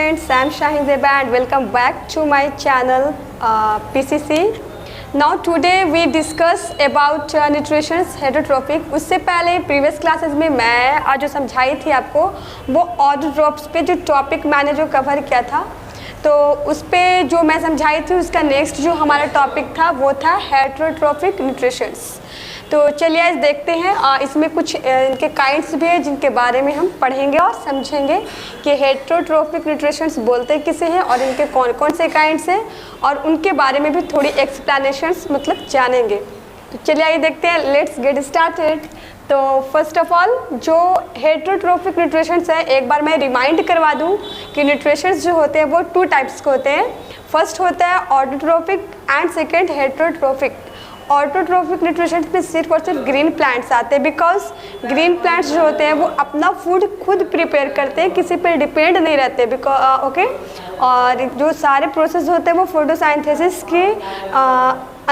friends, I am Shahin Zeba and welcome back to my channel PCC. Now today we discuss about nutrition heterotrophic. उससे पहले previous classes में मैं आज जो समझाई थी आपको वो ऑटोट्रोप्स पे जो टॉपिक मैंने जो कवर किया था, तो उस पर जो मैं समझाई थी उसका नेक्स्ट जो हमारा टॉपिक था वो था हेटरोट्रोफिक न्यूट्रिशंस। तो चलिए आज देखते हैं, इसमें कुछ इनके काइंड्स भी हैं जिनके बारे में हम पढ़ेंगे और समझेंगे कि हेटरोट्रोफिक न्यूट्रिशंस बोलते किसे हैं और इनके कौन कौन से काइंड्स हैं और उनके बारे में भी थोड़ी एक्सप्लेनेशंस मतलब जानेंगे। तो चलिए आइए देखते हैं, लेट्स गेट स्टार्टेड। तो फर्स्ट ऑफ ऑल जो हेटरोट्रोफिक न्यूट्रिशंस है, एक बार मैं रिमाइंड करवा दूं कि न्यूट्रिशंस जो होते हैं वो टू टाइप्स के होते हैं। फर्स्ट होता है autotrophic and second heterotrophic. Autotrophic nutrition में सिर्फ और सिर्फ ग्रीन प्लांट्स आते हैं, बिकॉज ग्रीन प्लांट्स जो होते हैं वो अपना फूड खुद प्रिपेयर करते हैं, किसी पर डिपेंड नहीं रहते ओके। और जो सारे प्रोसेस होते हैं वो फोटोसाइंथेसिस के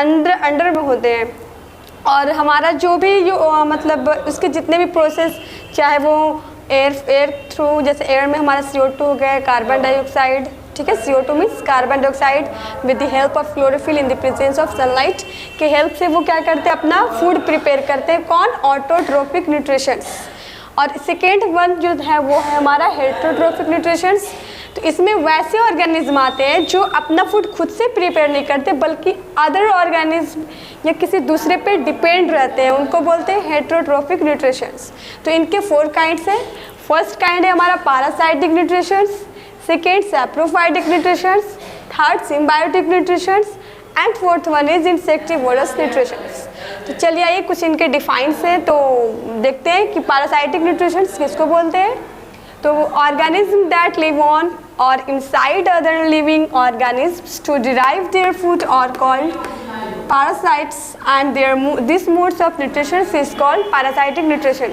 अंडर में होते हैं। और हमारा जो भी मतलब उसके जितने भी प्रोसेस, चाहे वो एयर थ्रू, जैसे एयर में हमारा CO2 हो गया, कार्बन डाइऑक्साइड, ठीक है, CO2 means carbon dioxide with the help of chlorophyll in the presence of sunlight के हेल्प से वो क्या करते हैं, अपना फूड प्रिपेयर करते हैं। कौन? Autotrophic nutritions. और सेकेंड वन जो है वो है हमारा हेटरोट्रोफिक न्यूट्रिशंस। तो इसमें वैसे ऑर्गेनिज्म आते हैं जो अपना फूड खुद से प्रिपेयर नहीं करते बल्कि अदर ऑर्गेनिज्म या किसी दूसरे पे डिपेंड रहते हैं, उनको बोलते हैं हेटरोट्रोफिक न्यूट्रिशंस। तो इनके 4 काइंड्स हैं। फर्स्ट काइंड है हमारा parasitic nutritions, second saprophytic nutritions, third symbiotic nutritions and fourth one is insectivorous nutritions. तो चलिए आइए कुछ इनके डिफाइंस हैं, तो देखते हैं कि पैरासाइटिक न्यूट्रिशंस किसको बोलते हैं। तो ऑर्गेनिज्म दैट लिव ऑन और inside other living organisms to derive their food are called parasites and this modes of nutrition is called parasitic nutrition।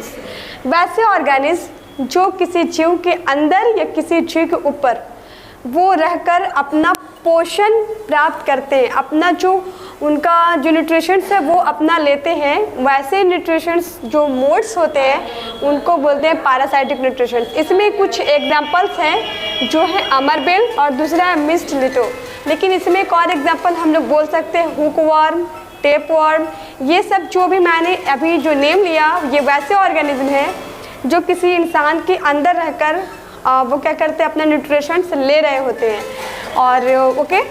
वैसे ऑर्गेनिज्म जो किसी जीव के अंदर या किसी जीव के ऊपर वो रहकर अपना पोषण प्राप्त करते हैं, अपना जो उनका जो न्यूट्रिशंस है वो अपना लेते हैं, वैसे न्यूट्रिशंस जो मोड्स होते हैं उनको बोलते हैं पैरासाइटिक न्यूट्रिशंस। इसमें कुछ एग्जांपल्स हैं जो है अमरबेल और दूसरा है मिस्ट लिटो। लेकिन इसमें एक और एग्जांपल हम लोग बोल सकते हैं हुकवर्म, टेपवर्म। ये सब जो भी मैंने अभी जो नेम लिया ये वैसे ऑर्गेनिज्म हैं जो किसी इंसान के अंदर रहकर वो क्या करते हैं, अपना न्यूट्रिशंस ले रहे होते हैं। और ओके,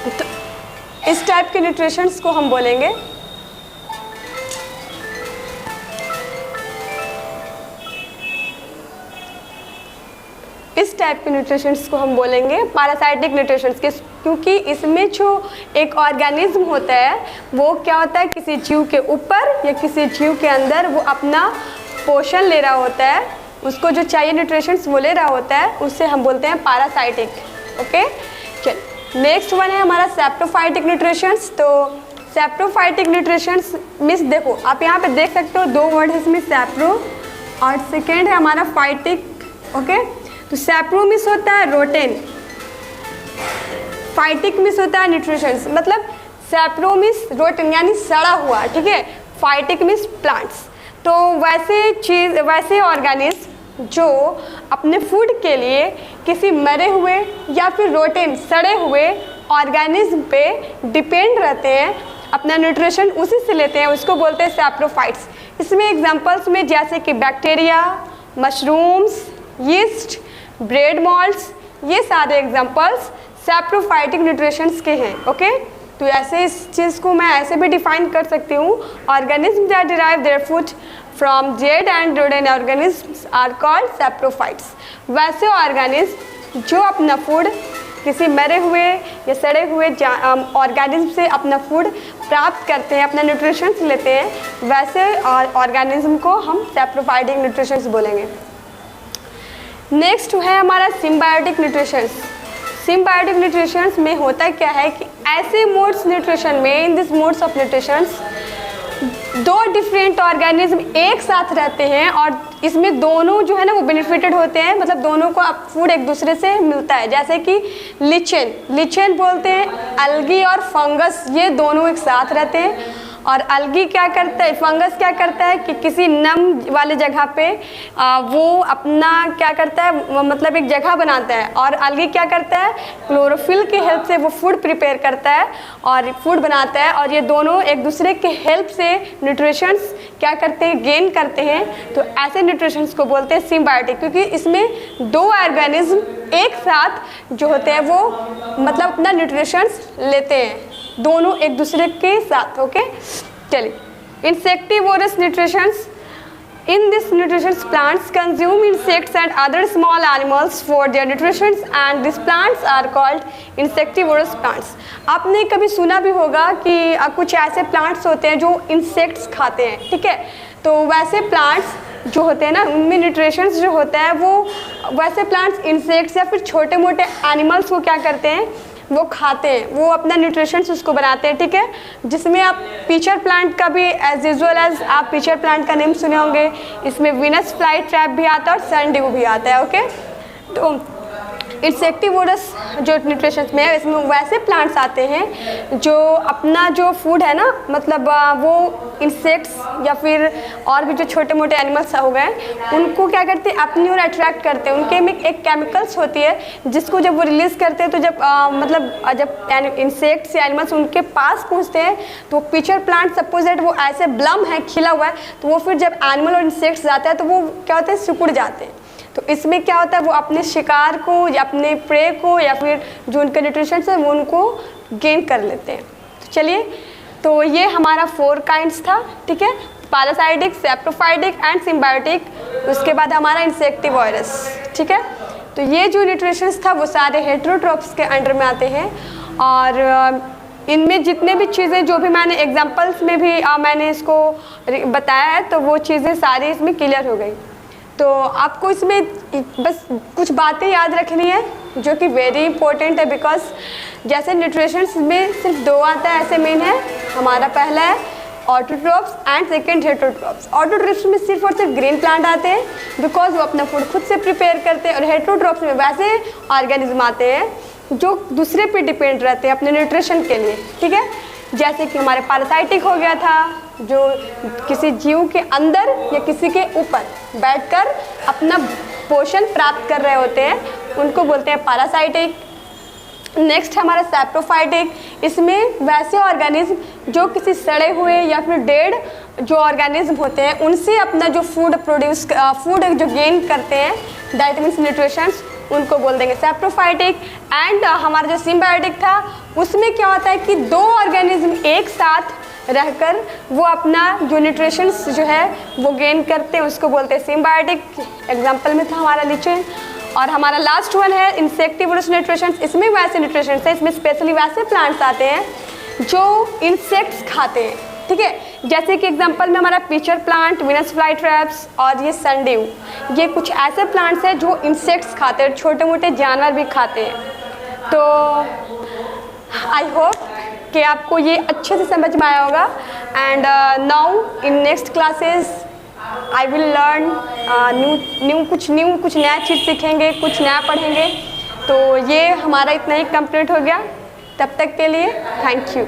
तो इस टाइप के न्यूट्रिशंस को हम बोलेंगे पैरासाइटिक न्यूट्रिशंस के, क्योंकि इसमें जो एक ऑर्गेनिज्म होता है वो क्या होता है, किसी जीव के ऊपर या किसी जीव के अंदर वो अपना पोषण ले रहा होता है, उसको जो चाहिए न्यूट्रिशंस वो ले रहा होता है, उससे हम बोलते हैं पैरासाइटिक। ओके, चल नेक्स्ट वन है हमारा सैप्रोफाइटिक न्यूट्रिशंस। तो सैप्रोफाइटिक न्यूट्रिशंस मीन्स, देखो आप यहाँ पे देख सकते हो 2 वर्ड है इसमें, सैप्रो और सेकेंड है हमारा फाइटिक। ओके, तो सैप्रो मिस होता है रोटेन, फाइटिक मिस होता है न्यूट्रिशंस, मतलब सैप्रो मिस रोटेन यानी सड़ा हुआ, ठीक है, फाइटिक मिस प्लांट्स। तो वैसे ऑर्गेनिज्म जो अपने फूड के लिए किसी मरे हुए या फिर रोटेन सड़े हुए ऑर्गेनिज्म पे डिपेंड रहते हैं, अपना न्यूट्रिशन उसी से लेते हैं, उसको बोलते हैं सैप्रोफाइट्स। इसमें एग्जांपल्स में जैसे कि bacteria, mushrooms, yeast, bread malts, ये सारे एग्जांपल्स सैप्रोफाइटिक न्यूट्रिशंस के हैं। ओके, तो ऐसे इस चीज़ को मैं ऐसे भी डिफाइन कर सकती हूँ, organism that derive their food from dead and rodent organisms are called saprophytes. वैसे ऑर्गेनिज्म जो अपना फूड किसी मरे हुए या सड़े हुए ऑर्गेनिज्म से अपना फूड प्राप्त करते हैं, अपना न्यूट्रिशंस लेते हैं, वैसे ऑर्गेनिज्म को हम सैप्रोफाइटिक न्यूट्रिशंस बोलेंगे। नेक्स्ट है हमारा सिम्बायोटिक न्यूट्रिशंस। सिम्बायोटिक न्यूट्रिशंस में होता क्या है कि ऐसे मोड्स न्यूट्रिशन में, in this modes of nutritions 2 different organism एक साथ रहते हैं और इसमें दोनों जो है ना वो बेनिफिटेड होते हैं, मतलब दोनों को फूड एक दूसरे से मिलता है। जैसे कि लिचेन बोलते हैं, अलगी और फंगस, ये दोनों एक साथ रहते हैं और अलगी क्या करता है, फंगस क्या करता है कि किसी नम वाले जगह पे वो अपना क्या करता है, मतलब एक जगह बनाता है। और अलगी क्या करता है, क्लोरोफिल की हेल्प से वो फूड प्रिपेयर करता है और फूड बनाता है, और ये दोनों एक दूसरे के हेल्प से न्यूट्रिशंस क्या करते हैं, गेन करते हैं। तो ऐसे न्यूट्रिशंस को बोलते हैं सिम्बायोटिक, क्योंकि इसमें दो ऑर्गेनिज्म एक साथ जो होते हैं वो मतलब अपना न्यूट्रिशंस लेते हैं, दोनों एक दूसरे के साथ। ओके, चलिए, insectivorous nutritions. In this nutrition, plants consume insects and other small animals for their nutrition, and these plants are called insectivorous plants. आपने कभी सुना भी होगा कि कुछ ऐसे प्लांट्स होते हैं जो इंसेक्ट्स खाते हैं, ठीक है। तो वैसे प्लांट्स जो होते हैं ना, उनमें न्यूट्रिशंस जो होता है वो वैसे प्लांट्स इंसेक्ट्स या फिर छोटे मोटे एनिमल्स को क्या करते हैं, वो खाते हैं, वो अपना न्यूट्रिशंस उसको बनाते हैं, ठीक है। जिसमें आप पीचर प्लांट का भी एज यूजुअल एज आप पीचर प्लांट का नेम सुने होंगे, इसमें वीनस फ्लाई ट्रैप भी आता है और सन ड्यू भी आता है। ओके, तो इंसेक्टिवोरस जो न्यूट्रिशन में है, इसमें वैसे प्लांट्स आते हैं जो अपना जो फूड है ना, मतलब वो इंसेक्ट्स या फिर और भी जो छोटे मोटे एनिमल्स हो गए उनको क्या करते हैं, अपनी ओर अट्रैक्ट करते हैं। उनके में एक केमिकल्स होती है जिसको जब वो रिलीज़ करते हैं तो जब मतलब जब इंसेक्ट्स या एनिमल्स उनके पास पहुँचते हैं तो पीचर प्लांट सपोज दैट वो ऐसे ब्लम है, खिला हुआ है, तो वो फिर जब एनिमल और इंसेक्ट्स जाता है तो वो क्या होता है, सिकुड़ जाते हैं। तो इसमें क्या होता है, वो अपने शिकार को या अपने प्रे को या फिर जो उनका न्यूट्रिशन है वो उनको गेन कर लेते हैं। तो चलिए, तो ये हमारा 4 काइंड्स था, ठीक है, पैरासाइटिक, सेप्रोफाइटिक एंड सिम्बायोटिक। उसके बाद हमारा इंसेक्टिवोरस, ठीक है। तो ये जो न्यूट्रिशंस था वो सारे हेटेरोट्रोप्स के अंडर में आते हैं, और इनमें जितने भी चीज़ें जो भी मैंने एग्जाम्पल्स में भी मैंने इसको बताया है, तो वो चीज़ें सारी इसमें क्लियर हो गई। तो आपको इसमें बस कुछ बातें याद रखनी है जो कि वेरी इंपॉर्टेंट है, बिकॉज जैसे न्यूट्रिशंस में सिर्फ 2 आता है, ऐसे मेन है। हमारा पहला है ऑटोट्रोप्स एंड सेकंड हेटेरोट्रोप्स। ऑटोट्रोप्स में सिर्फ और सिर्फ ग्रीन प्लांट आते हैं बिकॉज वो अपना फूड खुद से प्रिपेयर करते हैं, और हेटेरोट्रोप्स में वैसे ऑर्गेनिज्म आते हैं जो दूसरे पे डिपेंड रहते हैं अपने न्यूट्रिशन के लिए, ठीक है। जैसे कि हमारे पैरासाइटिक हो गया था, जो किसी जीव के अंदर या किसी के ऊपर बैठकर अपना पोषण प्राप्त कर रहे होते हैं, उनको बोलते हैं पैरासाइटिक। नेक्स्ट हमारा सेप्रोफाइटिक, इसमें वैसे ऑर्गेनिज्म जो किसी सड़े हुए या फिर डेड जो ऑर्गेनिज्म होते हैं उनसे अपना जो फूड जो गेन करते हैं, दैट मीन्स न्यूट्रिशंस, उनको बोल देंगे सेप्रोफाइटिक। एंड हमारा जो सिम्बायोटिक था उसमें क्या होता है कि 2 ऑर्गेनिज्म एक साथ रहकर वो अपना जो न्यूट्रिशंस जो है वो गेन करते हैं, उसको बोलते हैं सिम्बायोटिक। एग्जांपल में था हमारा लीचेन। और हमारा लास्ट वन है इंसेक्टिवोरस न्यूट्रिशंस। इसमें वैसे न्यूट्रिशंस है, इसमें स्पेशली वैसे प्लांट्स आते हैं जो इंसेक्ट्स खाते हैं, ठीक है। जैसे कि एग्जांपल में हमारा pitcher plant, Venus fly traps और ये सन ड्यू, ये कुछ ऐसे प्लांट्स हैं जो इंसेक्ट्स खाते हैं, छोटे मोटे जानवर भी खाते हैं। तो आई होप कि आपको ये अच्छे से समझ में आया होगा। And now in next classes I will learn कुछ नया चीज़ सीखेंगे, कुछ नया पढ़ेंगे। तो ये हमारा इतना ही कंप्लीट हो गया। तब तक के लिए थैंक यू।